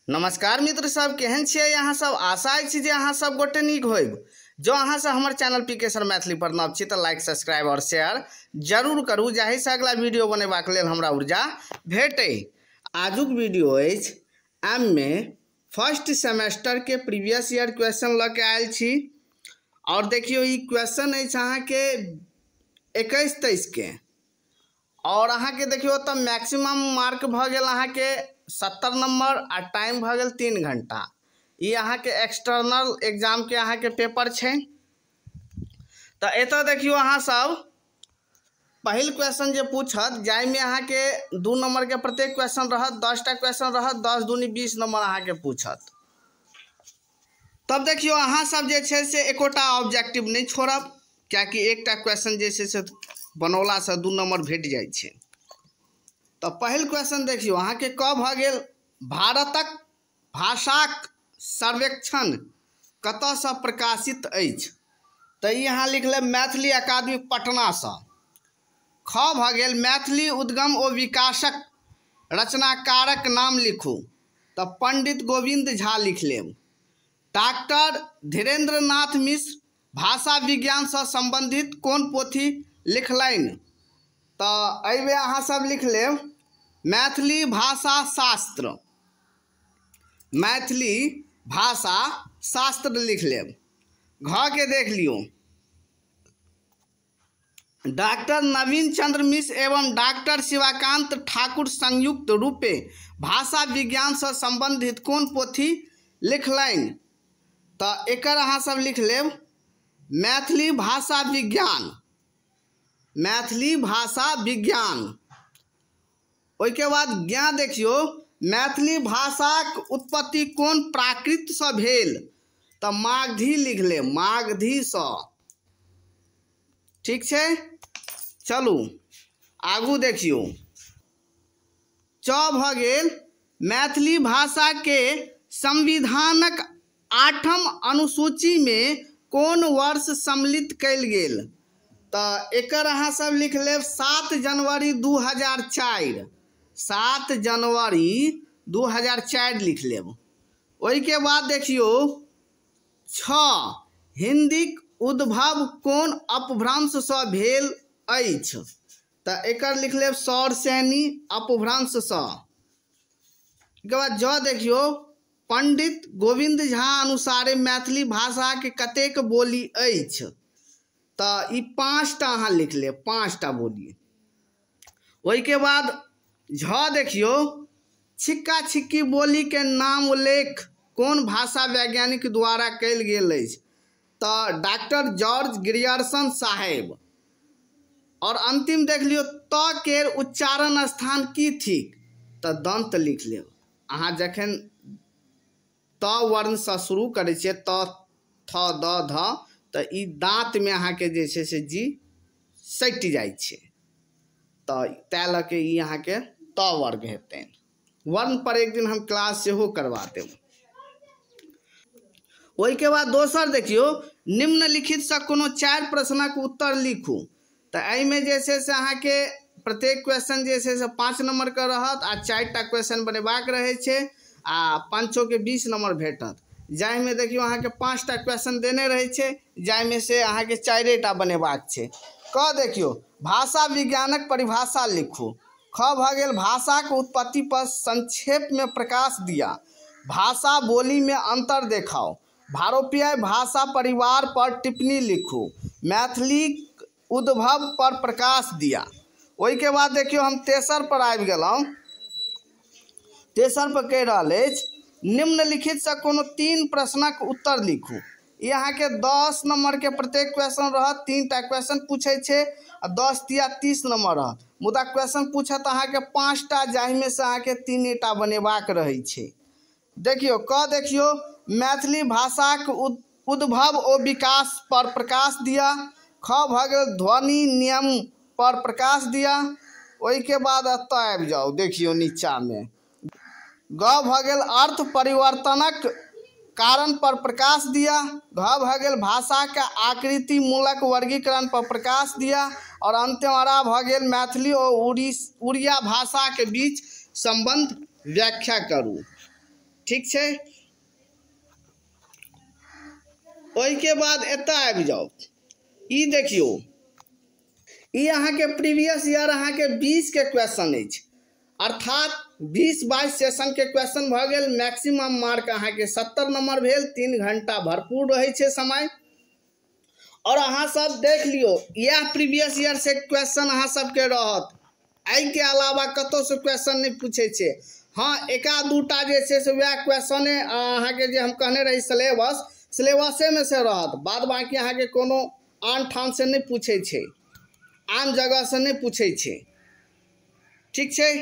नमस्कार मित्र सब, केहन छियै अहाँ सब। आशा अछि जे अहाँ सब गोटे नीक होइब। जो अहाँ से हमर चैनल पीके सर मैथिली पर नव छी तऽ लाइक सब्सक्राइब और शेयर जरूर करू, जाहि से अगला वीडियो बनेबाक लेल हमरा ऊर्जा भेटै। आजुक वीडियो अछि एमए फर्स्ट सेमेस्टर के प्रीवियस ईयर क्वेश्चन लऽ के आयल छी। और देखियो ई क्वेश्चन अछि अहाँ के 21-23 के, और अहाँ के देखियो तऽ मैक्सिमम मार्क भ गेल अहाँ के 70 नंबर आ टाइम भ गेल 3 घंटा। ये अहाँ के एक्सटर्नल एग्जाम के अहाँ के पेपर छै। तो एतऽ देखियो अहाँ सब पहिल क्वेश्चन जे पूछत, जाय में अहाँ के 2 नंबर के प्रत्येक क्वेश्चन रहत, 10टा क्वेश्चन रहत, 10 दूनी 20 नंबर अहाँ के पूछत। तब देखियो अहाँ सब जे छै से एकोटा ऑब्जेक्टिव नहीं छोड़ब, क्याकि एकटा क्वेश्चन जे छै से बनौला से 2 नंबर भेट जाय छै। तो पहिल क्वेश्चन देखियो अहाँ के क भ गेल, भारतक भाषाक सर्वेक्षण कतऽ से प्रकाशित अछि। तो ये यहाँ लिख लेब मैथिली अकादमी पटना से। ख भ गेल, मैथिली उद्गम ओ विकासक रचनाकारक नाम लिखू। तो पंडित गोविंद झा लिख लेब। डॉक्टर धीरेन्द्र नाथ मिश्र भाषा विज्ञान से संबंधित कोन पोथी लिखलनि। तो अइमे अहाँ सब लिख लेब मैथिली भाषा शास्त्र। मैथिली भाषा शास्त्र लिख लेब। घ के देख लियो, डॉक्टर नवीन चंद्र मिश्र एवं डॉक्टर शिवाकांत ठाकुर संयुक्त रूपे भाषा विज्ञान से संबंधित कोन पोथी लिखलनि। तो एकर अहाँ सब लिख लेब मैथिली भाषा विज्ञान। मैथिली भाषा विज्ञान। ओइके बाद ज्ञा देखियो, मैथिली भाषाक उत्पत्ति कोन प्राकृत से भेल। तो मागधी लिख ले, मागधी से। ठीक छै, चलू आगू देखियो। च भ गेल, मैथिली भाषा के संविधानक 8म अनुसूची में कोन वर्ष सम्मिलित कयल गेल। तो एकर अहाँ सब लिख लेब 7 जनवरी 2004। 7 जनवरी 2004 लिख लेब। ओइ के बाद देखियो 6, हिंदीक उद्भव कोन अपभ्रंश से भेल अछि। तो एकर लिख लेब सौरसेनी अपभ्रंश से। के बाद ज देखियो, पंडित गोविंद झा अनुसारे मैथिली भाषा के कतेक बोली अछि। तो ई 5टा अहाँ लिख लेब, 5टा बोली। ओइ के बाद झ देखियो, छिक्का छिक्की बोली के नाम उल्लेख कोन भाषा वैज्ञानिक द्वारा कयल गेल अछि। तो डॉक्टर जॉर्ज ग्रियर्सन साहेब। और अंतिम देख लियो, त के उच्चारण स्थान की थिक। तो दंत लिख लेब। अहाँ जखन त वर्ण से शुरू करे छियै, त थ द ध, तो ई दांत में अहाँ के जे छै से जी सटि जाय छै। तो तै ल के ई अहाँ के त वर्ग हेतै। वर्ण पर एक दिन हम क्लास सेहो करवा देब। ओइ के बाद दोसर देखियो, निम्नलिखित से कोनो 4 प्रश्नक उत्तर लिखू। तो एहिमे जे छै से अहाँ के प्रत्येक क्वेश्चन जे छै से 5 नंबर के रहत आ 4टा क्वेश्चन बनेबाक रहे छै आ 5 के 20 नंबर भेटत। जाहि में देखियो अहाँ के 5टा क्वेश्चन देने रहे छै, जाहि में से अहाँ के 4टा बनेबाक छै। क देखियो, भाषा विज्ञानक परिभाषा लिखू। ख भ गेल, भाषा के उत्पत्ति पर संक्षेप में प्रकाश दिया। भाषा बोली में अंतर देखाओ। भारतीय भाषा परिवार पर टिप्पणी लिखू। मैथिली उद्भव पर प्रकाश दिया। ओइ के बाद देखियो हम तेसर पर आबि गेलहुँ। तेसर पर कह रहल अछि, निम्नलिखित से कोनो 3 प्रश्नक उत्तर लिखू। ये अहाँ के 10 नंबर के प्रत्येक क्वेश्चन रहत, 3टा क्वेश्चन पूछे छे आ 10 या 30 नंबर रहत। मुदा क्वेश्चन पूछत अहाँ के 5टा, जाहि में से अहाँ के 3टा बनेबाक रहे छे। देखियो क देखियो, मैथिली भाषा के उद्भव और विकास पर प्रकाश दिया। ख भ गेल, ध्वनि नियम पर प्रकाश दिया। ओइ के बाद अतः आबि जाओ, देखियो नीचा में। ग भ गेल, अर्थ परिवर्तनक कारण पर प्रकाश दिया। घ भ गेल, भाषा के आकृति मूलक वर्गीकरण पर प्रकाश दिया। और अंतिम भ गेल, मैथिली और उड़िया भाषा के बीच संबंध व्याख्या करू। ठीक छै। ओहिके बाद एतऽ आबि जाउ, ई देखियौ, ई अहाँके प्रीवियस ईयर अहाँके 20 के क्वेश्चन अछि, अर्थात 20-22 सेशन के क्वेश्चन भऽ गेल। मैक्सिमम मार्क अहाँके 70 नंबर भेल। 3 घंटा भरपूर रहै छै समय। और अहाँ सब देख लियो, यह प्रीवियस ईयर से क्वेश्चन अहाँ सबके रहत। एहि के अलावा कतौ से क्वेश्चन नहीं पूछे छे। हाँ, एका दूटा जे छै से वह क्वेश्चन अहाँके जे हम कहने रही सिलेबसे में से रहत। बाद बाकी अहाँके कोनो आन ठाम से नहीं पूछे छे, आन जगह से नहीं पूछे छे, ठीक छै।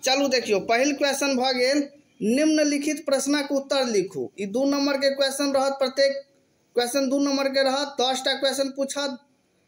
चलू देखियो, पहिल क्वेश्चन भ गेल, निम्नलिखित प्रश्नक उत्तर लिखू। ई 2 नंबर के क्वेश्चन रहत, प्रत्येक क्वेश्चन 2 नंबर के रहत। 10टा क्वेश्चन पूछत,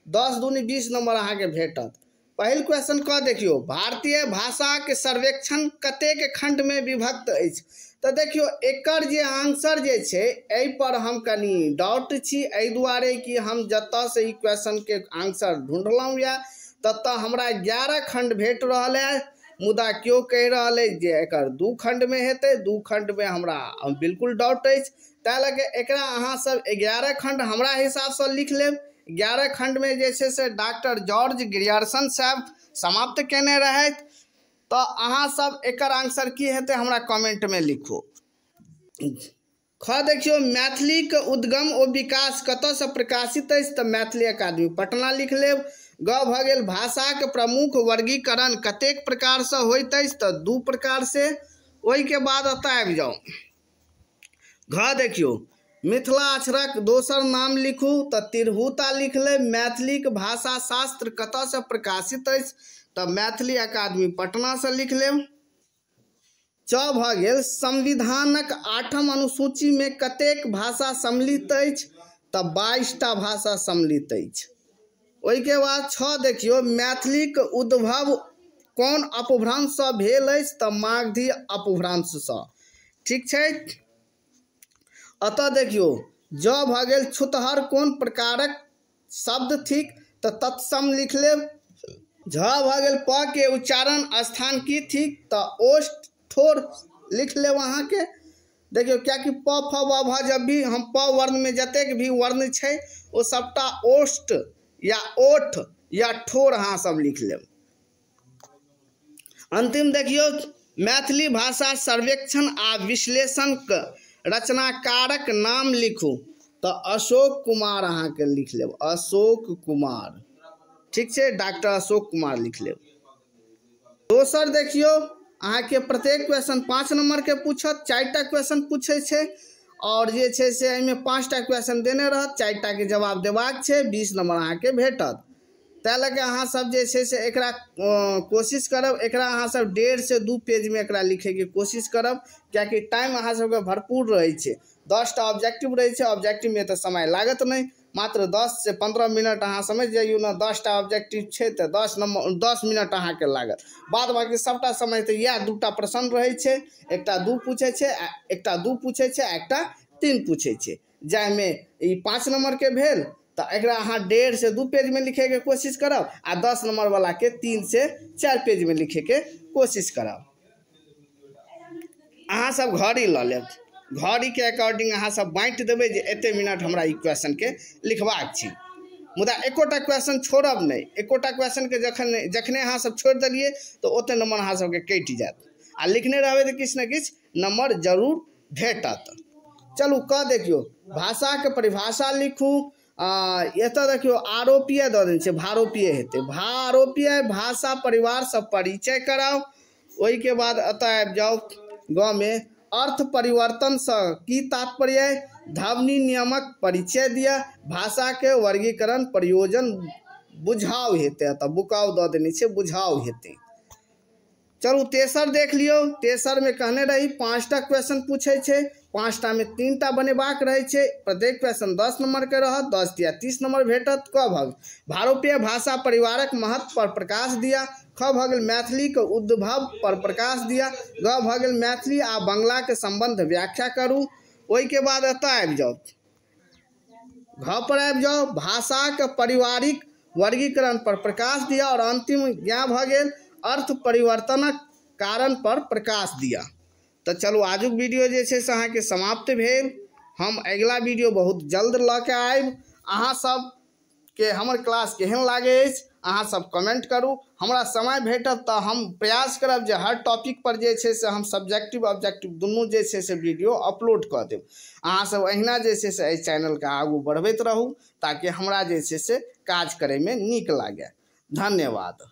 10 दूनी 20 नंबर अहाँके भेटत। पहिल क्वेश्चन क देखियो, भारतीय भाषा के सर्वेक्षण कतेक खंड में विभक्त अछि। तो देखियो, एकर जे आंसर जे छै, एहि पर हम कनी डाउट छी, एहि दुआरे कि हम जतऽ से ई क्वेश्चन के आंसर ढूंढलहुँ या ततऽ हमरा 11 खंड भेट रहल है। मुदा क्यों कह रहा है जे एकर 2 खंड में हेतै, 2 खंड में हमरा बिल्कुल डाउट अछि। ताहि लऽ के एकरा अहाँ सब 11 खंड हमरा हिसाब से लिख लेब। 11 खंड में जे छै से डॉक्टर जॉर्ज ग्रियर्सन साहब समाप्त केने रहथि। तो अहाँ सब एकर आंसर की हेतै हमरा कमेंट में लिखू। ख देखियो, मैथिली के उद्गम और विकास कतऽ से प्रकाशित अछि, तो मैथिली अकादमी पटना लिख लेब। ग भ गेल, भाषा के प्रमुख वर्गीकरण कतेक प्रकार से होइत अछि, तो 2 प्रकार से। ओहि के बाद एतऽ आबि जाउ, घ देखियो, मिथिला अक्षरक दोसर नाम लिखू, तो तिरहुता लिख ले। मैथिली के भाषा शास्त्र कतऽ से प्रकाशित अछि, तो मैथिली अकादमी पटना से लिख लेब। च भ गेल, संविधानक 8म अनुसूची में कतेक भाषा सम्मिलित अछि, तो 22टा भाषा सम्मिलित अछि। ओहि के बाद 6 देखियो, मैथिली के उद्भव कौन अपभ्रंश से भेल अछि, तो मागधी अपभ्रंश से, ठीक छै। अतः देखियो, ज भ गेल, छुतहर कोन प्रकारक शब्द थिक, तो तत्सम लिख लेब। झ भ गेल, प के उच्चारण स्थान की थिक, तो ओष्ठ ठोर लिख लेब अहाँ के। देखियो, क्या कि प फ ब भ जब भी हम प वर्ण में जतेक भी वर्ण छै वो सबटा ओष्ठ या ओठ या ठोर अहाँ सब लिख लेब। अंतिम देखियो, मैथिली भाषा सर्वेक्षण आ विश्लेषण के रचनाकारक नाम लिखू, तो अशोक कुमार अहाँ के लिख लेब। अशोक कुमार, ठीक छै, डॉक्टर अशोक कुमार लिख लेब। दोसर देखियो, अहाँ के प्रत्येक क्वेश्चन 5 नंबर के पूछत, 4टा क्वेश्चन पूछे छे और जे छे से एहिमे 5टा क्वेश्चन देने रहत, 4टा के जवाब देबाक छे, 20 नंबर अहाँ के भेटत। ताहि लऽ अहाँ सब जे छे से एकरा कोशिश करब, एकरा अहाँ सब 1.5 से 2 पेज में एकरा लिखे के कोशिश करब, कियाकि टाइम अहाँ सबके भरपूर रहे छे। 10टा ऑब्जेक्टिव रहे छे, ऑब्जेक्टिव में तो समय लागत नहीं, मात्र 10 से 15 मिनट अहाँ समझ जाइयो ना। 10टा ऑब्जेक्टिव छे तो 10 मिनट अहाँ के लागत। बाद बाकी सबटा समय तो यह 2टा प्रश्न रहे छे, एकटा 2 पूछे छे, एकटा 2 पूछे छे, एकटा 3 पूछे छे। जाहिमे ई 5 नंबर के भेल, तो एकरा अहाँ 1.5 से 2 पेज में लिखे के कोशिश करब, आ 10 नंबर वाला के 3 से 4 पेज में लिखे के कोशिश करब। अहाँ सब घड़ी ल लेब, घड़ी के अकॉर्डिंग अहाँ सब बाँटि देबै जे एते मिनट हमरा ई क्वेश्चन के लिखबाक छी। मुदा एकोटा क्वेश्चन छोड़ब नहीं, एकोटा क्वेश्चन के जखने अहाँ सब छोड़ देलिए तो ओते नंबर अहाँ सबके कटि जायत, आ लिखने रहबै तो किछु ने किछु नंबर जरूर भेटत। चलू क देखियो, भाषा के परिभाषा लिखू। एतऽ देखियो, आरोपीय दऽ देने छै, भारोपीय हेतै। भारोपीय भाषा परिवार से परिचय कराओ। ओहि के बाद एतऽ आबि जाओ, ग में अर्थ परिवर्तन से की तात्पर्य, ध्वनि नियमक परिचय दिया, भाषा के वर्गीकरण प्रयोजन बुझाव हेतै। एतऽ बुकाव दऽ देने छै, बुझाव हेतै। चलू तेसर देख लियो, तेसर में कहने रही 5टा क्वेश्चन पूछे छे, 5टा में 3टा बनेबाक रहे छे। प्रत्येक क्वेश्चन 10 नंबर के रहत, 10 या 30 नंबर भेटत। क भाग, भारोपीय भाषा परिवारक महत्व पर प्रकाश दिया। ख भ गेल, मैथिली के उद्भव पर प्रकाश दिया। ग भ गेल, मैथिली आ बंगला के संबंध व्याख्या करू। ओहि के बाद एतऽ आबि जाओ, घ पर आबि जाओ, भाषा के पारिवारिक वर्गीकरण पर प्रकाश दिया। और अंतिम ज्ञा भ गेल, अर्थ परिवर्तनक कारण पर प्रकाश दिया। तो चलू आजुक वीडियो जे छै से अहाँके समाप्त भेल। हम अगला वीडियो बहुत जल्द लऽ के आयब। अहाँ सब के हमर क्लास केहन लागे अछि अहाँ सब कमेंट करू। हमरा समय भेटत तो हम प्रयास करब जे हर टॉपिक पर जे छै से हम सब्जेक्टिव ऑब्जेक्टिव दुनू जे छै से वीडियो अपलोड कऽ देब। अहाँ सब अहिना जे छै से एहि चैनल के आगू बढ़बैत रहू ताकि हमरा जे छै से काज करैमे नीक लागे। धन्यवाद।